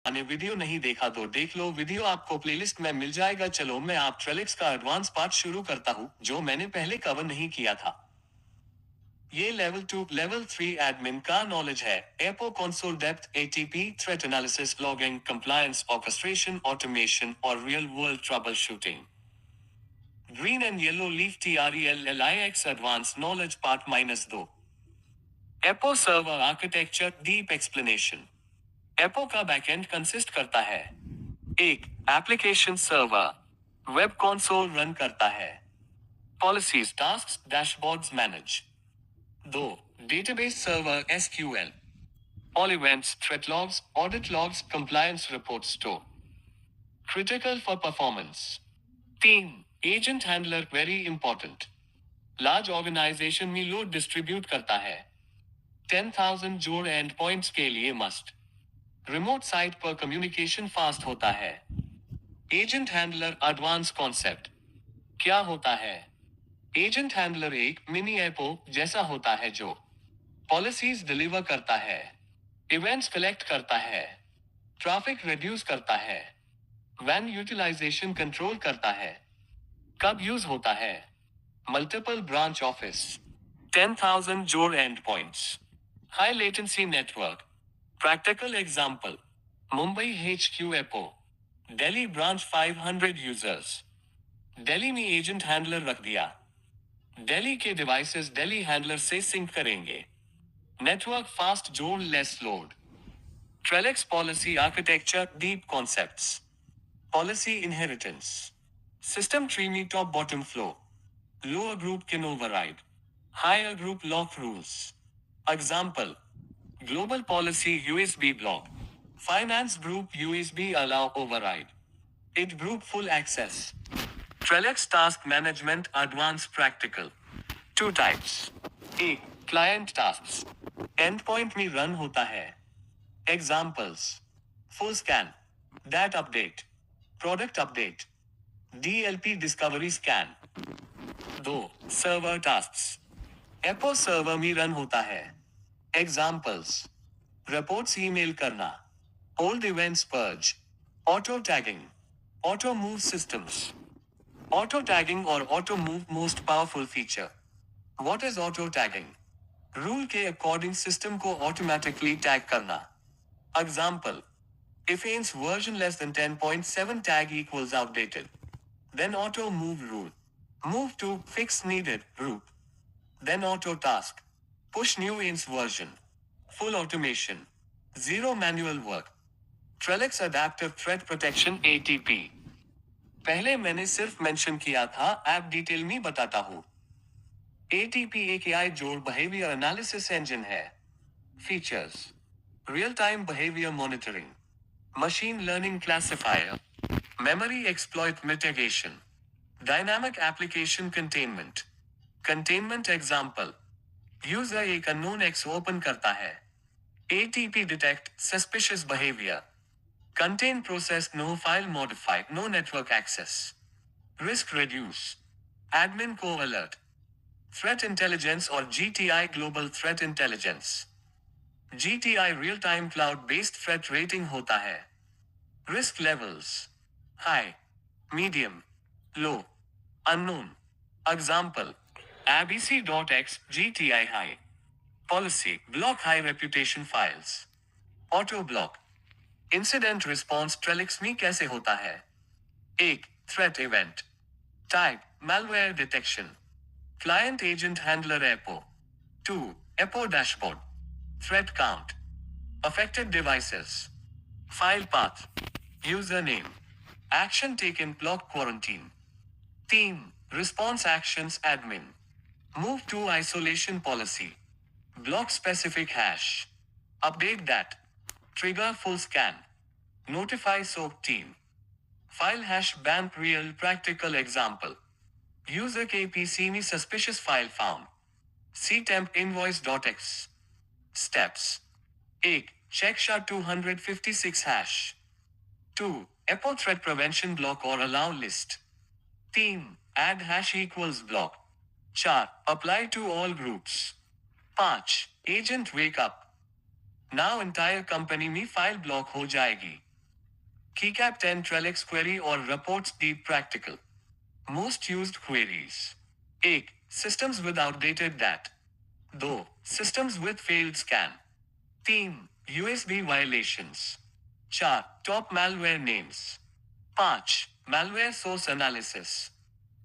मैंने वीडियो नहीं देखा तो देख लो, वीडियो आपको प्लेलिस्ट में मिल जाएगा। चलो मैं आप ट्रेलिक्स का एडवांस पार्ट शुरू करता हूँ जो मैंने पहले कवर नहीं किया था। ये लेवल 2 लेवल 3 एडमिन का नॉलेज है। EPO console depth, ATP, threat analysis, logging, compliance, orchestration, automation और real world troubleshooting. Green and yellow leaf TRELLIX advance knowledge part -2। EPO server architecture deep explanation. EPO का backend consist करता है: 1. Application server, web console run करता है। Policies, task, dashboards manage. 2. Database server SQL, all events, threat logs, audit logs, compliance report store. Critical for performance. 3. Agent handler very important, large organization में load distribute करता है। 10,000 जोड़ and points के लिए must. Remote site पर communication fast होता है। Agent handler advance concept. क्या होता है? एजेंट हैंडलर एक मिनी एपो जैसा होता है जो पॉलिसीज डिलीवर करता है, इवेंट्स कलेक्ट करता है, ट्रैफिक रिड्यूस करता है, वैन यूटिलाइजेशन कंट्रोल करता है। कब यूज होता है? मल्टीपल ब्रांच ऑफिस, 10,000 जोड़ and points, high latency network. Practical example: Mumbai HQ ePO, Delhi branch 500 users. Delhi में एजेंट हैंडलर रख दिया, दिल्ली के डिवाइसेस दिल्ली हैंडलर से सिंक करेंगे। नेटवर्क फास्ट, जोड़ less load. Trellix policy architecture deep concepts. Policy inheritance, system tree में top bottom flow, lower group can override, higher group lock rules. Example: global policy USB block, finance group USB allow override, it group full access। Trellix task management advanced practical। Two types: A. Client tasks, endpoint में run होता है। Examples: full scan, dat update, product update, DLP discovery scan। 2. Server tasks, ePO server में run होता है। Examples: reports email करना, old events purge, auto tagging, auto move systems. Auto tagging और auto move most powerful feature. What is auto tagging? Rule के according system को automatically tag करना। एग्जाम्पल: if ENS version less than 10.7 tag equals outdated, then auto move rule, move to fix needed root, then auto task, push new ins version, full automation, zero manual work। Trellix Adaptive Threat Protection ATP। पहले मैंने सिर्फ mention किया था, app detail में बताता हूँ। ATP एक AI जोड़ बिहेवियर एनालिसिस इंजन है। Features: real time behaviour monitoring, machine learning classifier, memory exploit mitigation, dynamic application containment. Containment example: user एक अननोन एक्स ओपन करता है, ATP detect suspicious behaviour, contain process, no file modified, no network access. Risk reduce, admin को alert. Threat intelligence और GTI global threat intelligence. GTI real time cloud based threat rating होता है। Risk levels: high, medium, low, unknown. Example: ABC.X GTI high। Policy: block high reputation files, auto block। Incident response Trellix में कैसे होता है? 1. Threat event type: malware detection, client agent handler ePO. 2. EPO dashboard, threat count, affected devices, file path, user name, action taken, block quarantine. 3. Response actions admin, move to isolation policy, block specific hash, update that, trigger full scan, notify SOAP team, file hash ban। real practical example: user के PC में suspicious file found, ctemp invoice.x। steps: 1. check SHA-256 hash। 2. epo threat prevention block or allow list। 3. add hash equals block। 4. apply to all groups। 5. Agent wake up, now entire company में file block हो जाएगी। KeyCap 10 Trellix query or reports deep practical. Most used queries. 1. Systems with outdated DAT. 2. Systems with failed scan. 3. USB violations. 4. Top malware names. 5. Malware source analysis.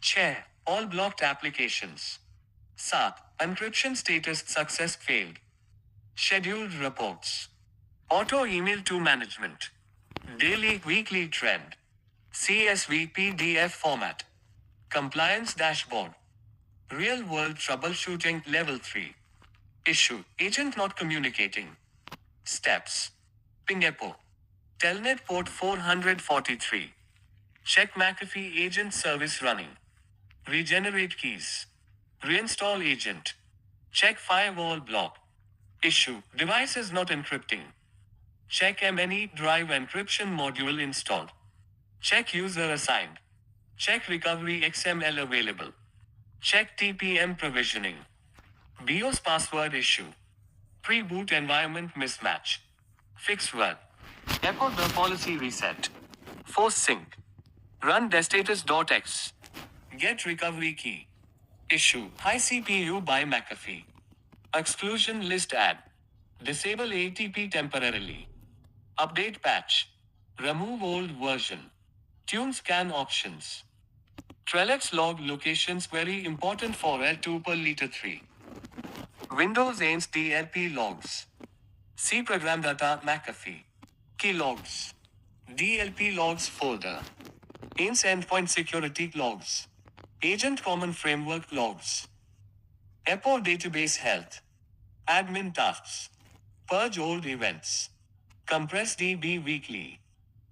6. All blocked applications. 7. Encryption status success failed. Scheduled reports. Auto email to management. Daily weekly trend. CSV PDF format. Compliance dashboard. Real world troubleshooting level 3. Issue. Agent not communicating. Steps. Ping EPO. Telnet port 443. Check McAfee agent service running. Regenerate keys. Reinstall agent. Check firewall block. Issue. Device is not encrypting. Check MNE drive encryption module installed. Check user assigned. Check recovery XML available. Check TPM provisioning. BIOS password issue. Pre-boot environment mismatch. Fix word. EPO the policy reset. Force sync. Run destatus.x. Get recovery key. Issue. High CPU by McAfee. Exclusion list add. Disable ATP temporarily. Update patch. Remove old version. Tune scan options. Trellix log locations very important for L2 per liter 3. Windows AINS DLP logs. C program data McAfee. Key logs. DLP logs folder. AINS endpoint security logs. Agent common framework logs. EPO database health. Admin tasks. Purge old events. Compress DB weekly.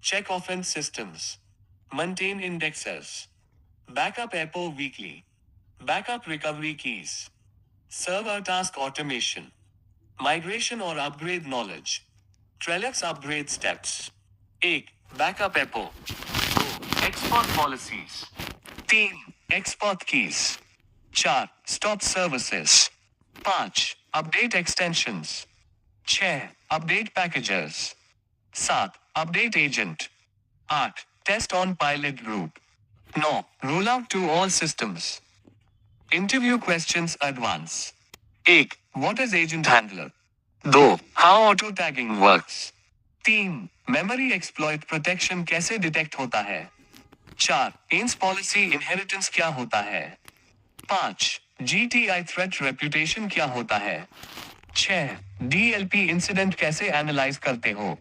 Check offense systems. Maintain indexers. Backup EPO weekly. Backup recovery keys. Server task automation. Migration or upgrade knowledge. Trellix upgrade steps. 1. Backup EPO. 2. Export policies. 3. Export keys. 4. Stop services. 5. Update extensions. 6. Update packages. 7. Update agent. 8. Test on pilot group. 9. Rollout to all systems. Interview questions advance. 1. What is agent handler? 2. How auto tagging works. 3. Memory exploit protection कैसे detect होता है? 4. AINS policy inheritance क्या होता है? 5. GTI threat reputation क्या होता है? 6. DLP incident कैसे एनालाइज करते हो?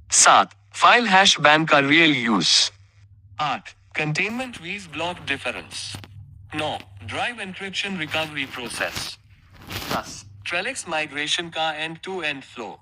7. फाइल हैश बैन का real use. 8. Containment with block difference. 9. Drive encryption recovery process. 10. Trellix migration का end-to-end flow.